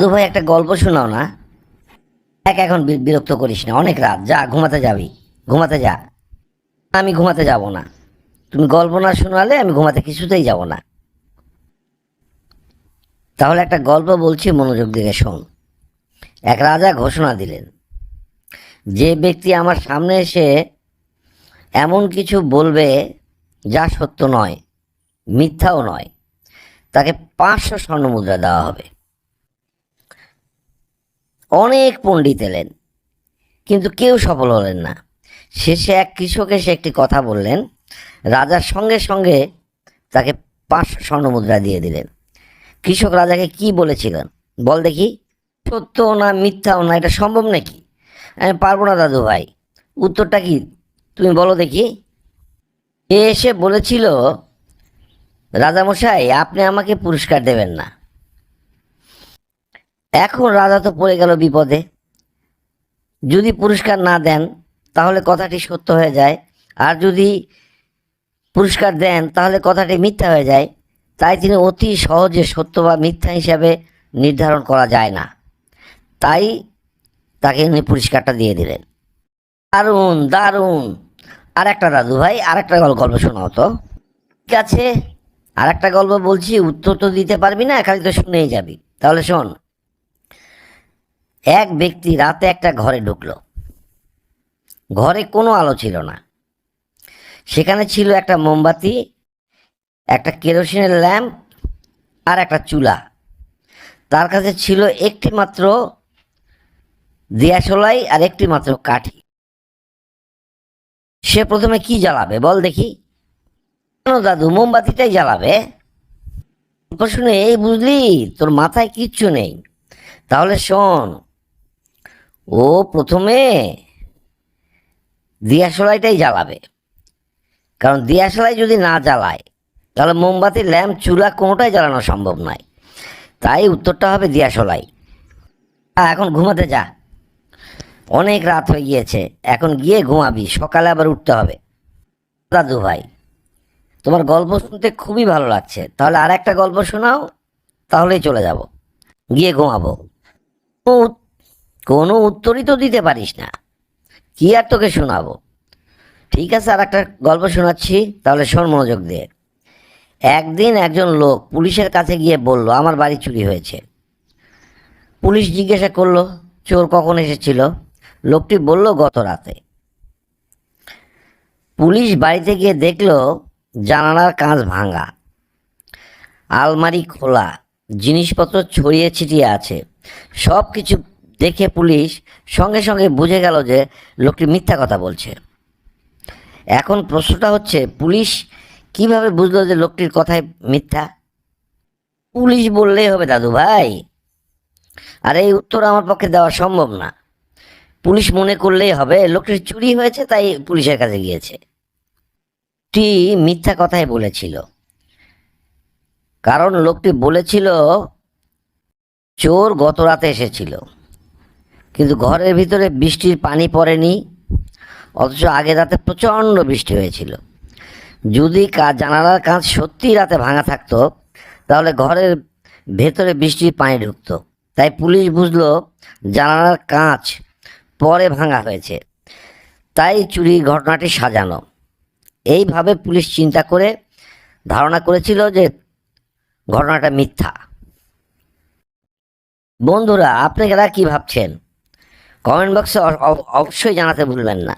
দু ভাই একটা গল্প শোনাও না। এখন বিরক্ত করিস না, অনেক রাত, যা ঘুমাতে যাবি। ঘুমাতে যা। আমি ঘুমাতে যাব না। তুমি গল্প না শোনালে আমি ঘুমাতে কিছুতেই যাব না। তাহলে একটা গল্প বলছি, মনোযোগ দিয়ে শোন। এক রাজা ঘোষণা দিলেন, যে ব্যক্তি আমার সামনে এসে এমন কিছু বলবে যা সত্য নয়, মিথ্যাও নয়, তাকে 500 স্বর্ণমুদ্রা দেওয়া হবে। অনেক পণ্ডিত এলেন, কিন্তু কেউ সফল হলেন না। শেষে এক কৃষক এসে একটি কথা বললেন, রাজার সঙ্গে সঙ্গে তাকে 500 স্বর্ণমুদ্রা দিয়ে দিলেন। কৃষক রাজাকে কি বলেছিলেন বল দেখি? সত্য না মিথ্যাও না, এটা সম্ভব নাকি? আমি পারবো না দাদু ভাই। উত্তরটা কি তুমি বলো দেখি? এ এসে বলেছিল, রাজামশাই আপনি আমাকে পুরস্কার দেবেন না। এখন রাজা তো পড়ে গেল বিপদে। যদি পুরস্কার না দেন তাহলে কথাটি সত্য হয়ে যায়, আর যদি পুরস্কার দেন তাহলে কথাটি মিথ্যা হয়ে যায়। তাই তিনি অতি সহজে সত্য বা মিথ্যা হিসাবে নির্ধারণ করা যায় না। তাই তাকে উনি পুরস্কারটা দিয়ে দিলেন। দারুণ দারুণ। আর একটা দাদু ভাই, আর একটা গল্প শোনাও তো। ঠিক আছে, আর একটা গল্প বলছি, উত্তর তো দিতে পারবি না, খালি তো শুনেই যাবি। তাহলে শোন। এক ব্যক্তি রাতে একটা ঘরে ঢুকলো। ঘরে কোনো আলো ছিল না। সেখানে ছিল একটা মোমবাতি, একটা কেরোসিনের ল্যাম্প আর একটা চুলা। তার কাছে ছিল একটি মাত্র দিয়াশলাই আর একটি মাত্র কাঠি। সে প্রথমে কি জ্বালাবে বল দেখি? কেন দাদু, মোমবাতিটাই জ্বালাবে। গল্প শুনে এই বুঝলি তোর মাথায় কিচ্ছু নেই। তাহলে শোন, ও প্রথমে দিয়াশলাইটাই জ্বালাবে। কারণ দিয়াশলাই যদি না জ্বালায় তাহলে মোমবাতি, ল্যাম্প, চুলা কোনোটাই জ্বালানো সম্ভব নয়। তাই উত্তরটা হবে দিয়াশলাই। এখন ঘুমাতে যা, অনেক রাত হয়ে গিয়েছে। এখন গিয়ে ঘুমাবি, সকালে আবার উঠতে হবে। দাদু ভাই, তোমার গল্প শুনতে খুবই ভালো লাগছে, তাহলে আর একটা গল্প শোনাও, তাহলেই চলে যাব, গিয়ে ঘুমাবো। ও- কোনো উত্তরই তো দিতে পারিস না, কি আর তোকে শোনাবো। ঠিক আছে, আর একটা গল্প শোনাচ্ছি, তাহলে শোন মনোযোগ দিয়ে। একদিন একজন লোক পুলিশের কাছে গিয়ে বলল, আমার বাড়ি চুরি হয়েছে। পুলিশ জিজ্ঞাসা করলো, চোর কখন এসেছিল? লোকটি বলল, গত রাতে। পুলিশ বাড়িতে গিয়ে দেখলো জানালার কাঁচ ভাঙা, আলমারি খোলা, জিনিসপত্র ছড়িয়ে ছিটিয়ে আছে। সব কিছু দেখে পুলিশ সঙ্গে সঙ্গে বুঝে গেল যে লোকটি মিথ্যা কথা বলছে। এখন প্রশ্নটা হচ্ছে, পুলিশ কিভাবে বুঝলো যে লোকটির কথায় মিথ্যা? পুলিশ বললেই হবে দাদু ভাই। আর এই উত্তর আমার পক্ষে দেওয়া সম্ভব না। পুলিশ মনে করলেই হবে লোকটির চুরি হয়েছে, তাই পুলিশের কাছে গিয়েছে। লোকটি মিথ্যা কথাই বলেছিল, কারণ লোকটি বলেছিল চোর গত রাতে এসেছিল, কিন্তু ঘরের ভিতরে বৃষ্টির পানি পড়েনি, অথচ আগের রাতে প্রচণ্ড বৃষ্টি হয়েছিল। যদি জানালার কাঁচ সত্যিই রাতে ভাঙা থাকতো তাহলে ঘরের ভেতরে বৃষ্টির পানি ঢুকতো। তাই পুলিশ বুঝলো জানালার কাঁচ পরে ভাঙা হয়েছে, তাই চুরির ঘটনাটি সাজানো। এইভাবে পুলিশ চিন্তা করে ধারণা করেছিল যে ঘটনাটা মিথ্যা। বন্ধুরা, আপনারা কি ভাবছেন? কমেন্ট বক্সে অবশ্যই জানাতে ভুলবেন না।